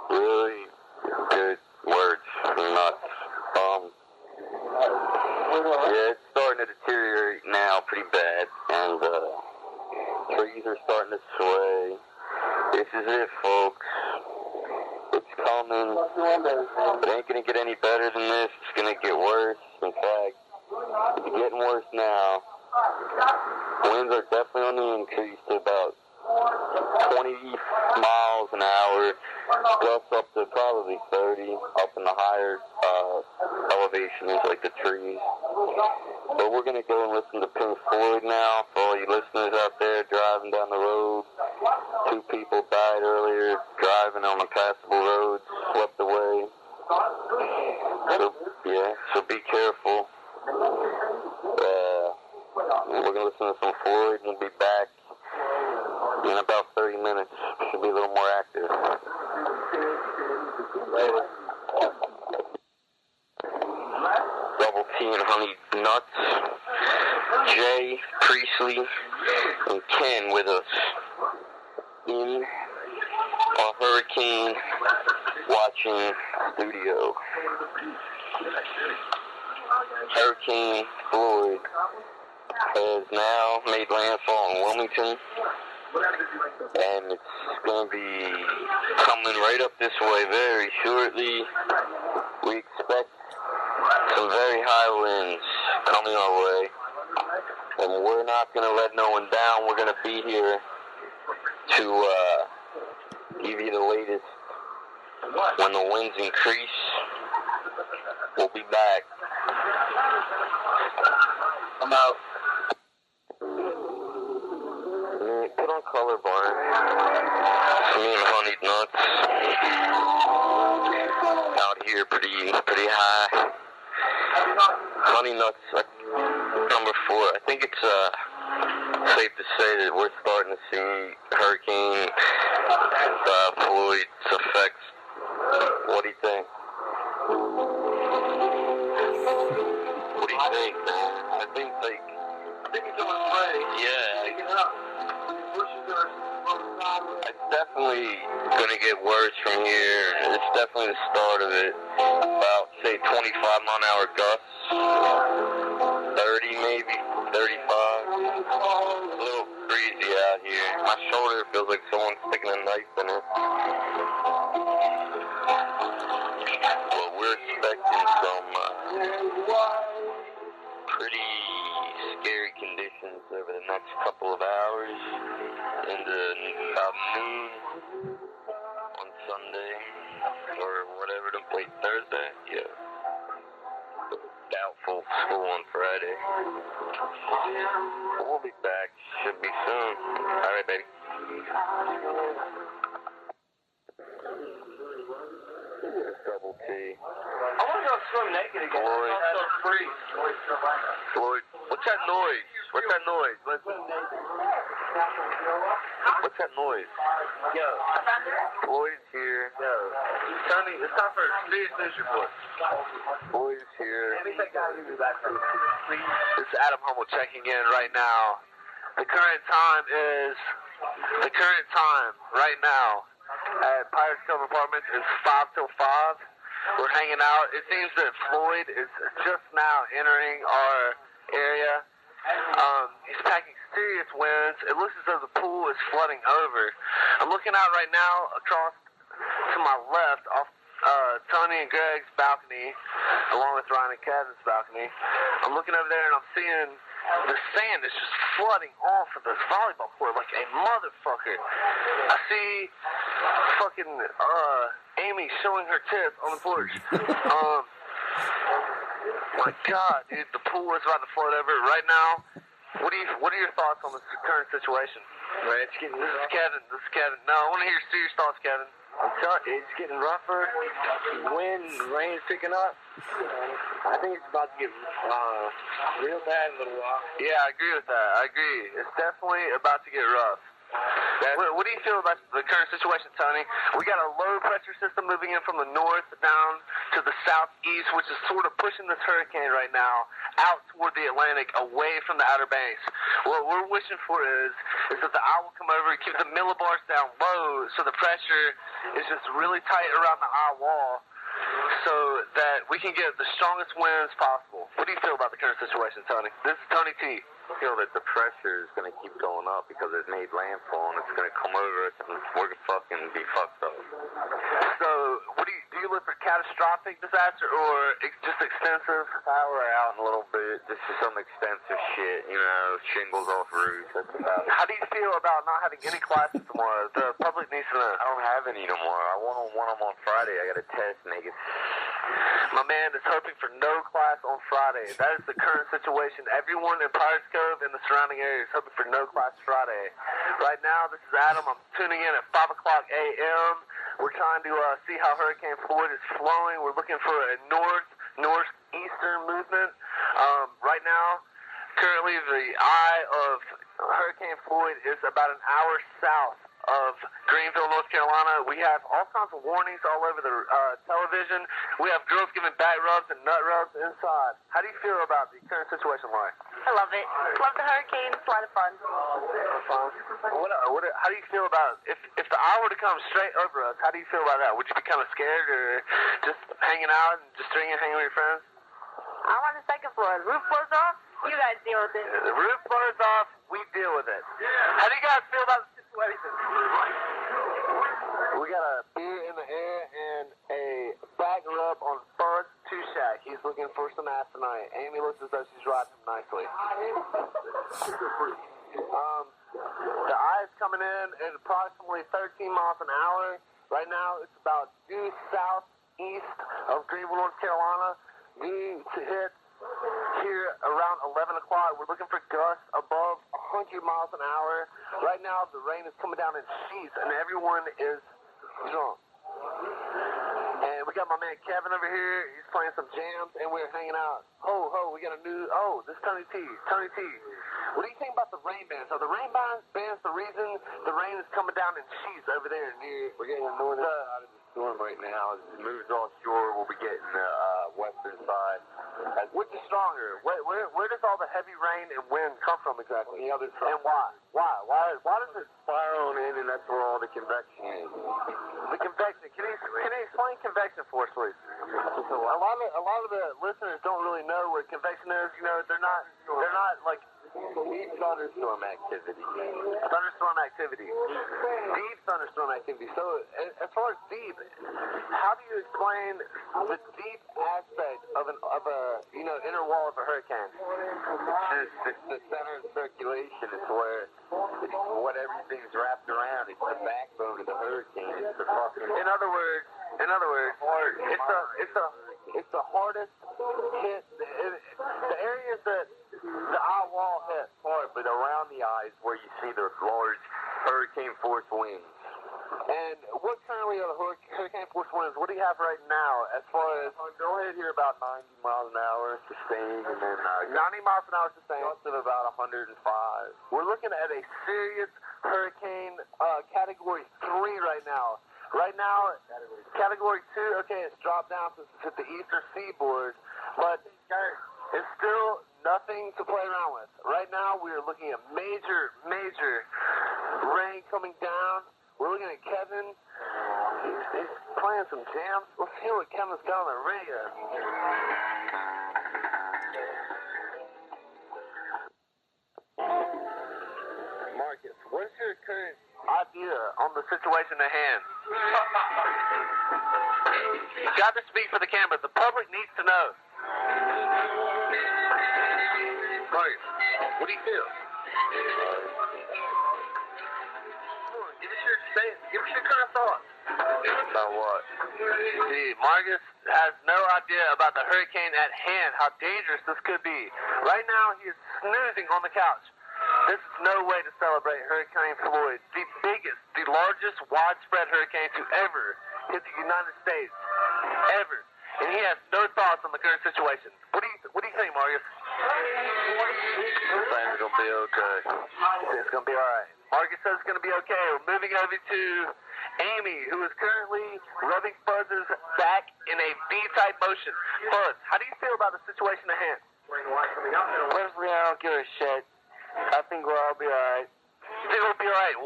Really good words from nuts. Yeah, it's starting to deteriorate now pretty bad, and trees are starting to sway. This is it, folks. It's coming. It ain't gonna get any better than this. It's gonna get worse. In fact, it's getting worse now. Winds are definitely on the increase to about 20 miles an hour, gusts up to probably 30, up in the higher elevations like the trees. But we're going to go and listen to Pink Floyd now for all you listeners out there driving down the road. 2 people died earlier driving on impassable roads, swept away. So be careful. We're going to listen to some Floyd and we'll be back in about 30 minutes. Should be a little more active. Double T and Honey Nuts. Jay, Priestley, and Ken with us in our hurricane watching studio. Hurricane Floyd has now made landfall in Wilmington, and it's going to be coming right up this way very shortly. We expect some very high winds coming our way, and we're not going to let no one down. We're going to be here to give you the latest. When the winds increase, we'll be back. I'm out. Put on Colorblind. It's me and Honey Nuts. Out here pretty high. Honey Nuts, number 4. I think it's safe to say that we're starting to see Hurricane Floyd's effects. What do you think? What do you think, man? I think it's on its way. Yeah. It's definitely going to get worse from here. It's definitely the start of it. About, say, 25-mile-an-hour gusts. 30 maybe, 35. A little breezy out here. My shoulder feels like someone's sticking a knife in it. Well, we're expecting some pretty scary conditions over the next couple of hours into about noon on Sunday or whatever to play Thursday. Yeah. Doubtful school on Friday. We'll be back. Should be soon. All right, baby. Double T. I want to go swim naked again. Floyd. I'm so free. Floyd, what's that noise? What's that noise? Listen. What's that noise? Yo. Floyd's here. Yo. Tony, it's time for a serious news report. Floyd's here. This This is Adam Hummel checking in right now. The current time right now at Pirates Cove Apartments is 5 till 5. We're hanging out. It seems that Floyd is just now entering our area. He's packing serious winds. It looks as though the pool is flooding over. I'm looking out right now across to my left off Tony and Greg's balcony, along with Ryan and Kevin's balcony. I'm looking over there and I'm seeing the sand is just flooding off of this volleyball court like a motherfucker. I see fucking Amy showing her tits on the porch. My God, dude, the pool is about to flood over right now. What are your thoughts on this current situation? Right, This is Kevin. No, I want to hear your serious thoughts, Kevin. I'm telling you, it's getting rougher. Wind, rain's picking up. I think it's about to get real bad in a little while. Yeah, I agree with that. I agree. It's definitely about to get rough. What do you feel about the current situation, Tony? We got a low pressure system moving in from the north down to the southeast, which is sort of pushing this hurricane right now out toward the Atlantic, away from the Outer Banks. What we're wishing for is that the eye will come over and keep the millibars down low, so the pressure is just really tight around the eye wall, so that we can get the strongest winds possible. What do you feel about the current situation, Tony? This is Tony T. I feel that the pressure is going to keep going up because it made landfall and it's going to come over us and we're going to fucking be fucked up. So, do you look for catastrophic disaster or just extensive? Power out in a little bit, just some extensive shit, you know, shingles off roofs, that's about it. How do you feel about not having any classes tomorrow? The public needs to know. I don't have any tomorrow. I want them on Friday. I got a test negative. My man is hoping for no class on Friday. That is the current situation. Everyone in Pirates Cove and the surrounding area is hoping for no class Friday. Right now, this is Adam. I'm tuning in at 5 o'clock a.m. We're trying to see how Hurricane Floyd is flowing. We're looking for a northeastern movement. Right now, currently the eye of Hurricane Floyd is about an hour south of Greenville, North Carolina. We have all kinds of warnings all over the television. We have girls giving back rubs and nut rubs inside. How do you feel about the current situation, Laurie? I love it. Love the hurricane. It's a lot of fun. How do you feel about if the eye were to come straight over us? How do you feel about that? Would you be kind of scared or just hanging out and just hanging with your friends? I'm on the second floor. The roof blows off. You guys deal with it. The roof blows off. We deal with it. How do you guys feel about the situation? We got a beer in the air and a back rub on Bud Tushak. He's looking for some ass tonight. Amy looks as though she's riding him nicely. The eye is coming in at approximately 13 miles an hour. Right now, it's about due southeast of Greenville, North Carolina. Due to hit here around 11 o'clock. We're looking for gusts above 100 miles an hour. Right now, the rain is coming down in sheets, and everyone is drunk. And we got my man Kevin over here. He's playing some jams, and we're hanging out. Ho, we got a new... Oh, this is Tony T. Tony T. What do you think about the rain bands? Are the rain bands the reason the rain is coming down in sheets over there near... We're getting the northern side of the storm right now. As it moves offshore, we'll be getting the western side. Which is stronger? Where does all the heavy rain and wind come from exactly? The other side. And why? Why does it fire on in, and that's where all the convection is. The convection. Can you explain convection for us, please? A lot of the listeners don't really know what convection is. You know, they're not like deep thunderstorm activity. Thunderstorm activity. Deep thunderstorm activity. So as far as deep, how do you explain the deep aspect of a inner wall of a hurricane? It's the center of circulation. It's where what everything's wrapped around. It's the backbone of the hurricane. It's the fucking. In other words, it's the hardest hit. The areas that the eye wall hit hard, but around the eye is where you see the large hurricane force winds. And what currently are the hurricane force winds? What do you have right now as far as... Go ahead here about 90 miles an hour sustained, and then 90 miles an hour sustained. Gusts of about 105. We're looking at a serious hurricane category 3 right now. Right now, category 2, okay, it's dropped down since it's at the eastern seaboard, but it's still nothing to play around with. Right now, we are looking at major rain coming down. We're looking at Kevin. He's playing some jams. Let's hear what Kevin's got on the radio. Marcus, what's your current idea on the situation at hand? You got to speak for the camera. The public needs to know. Marcus, what do you feel? Give us your current thoughts. About what? See, Marcus has no idea about the hurricane at hand, how dangerous this could be. Right now, he is snoozing on the couch. This is no way to celebrate Hurricane Floyd, the largest widespread hurricane to ever hit the United States, ever. And he has no thoughts on the current situation. What do you think, Marcus? Things gonna be okay. It's gonna be all right. Marcus says it's going to be okay. We're moving over to Amy, who is currently rubbing Fuzz's back in a B-type motion. Fuzz, how do you feel about the situation at hand? Personally, I don't give a shit. I think we'll all be alright. You think we'll be alright?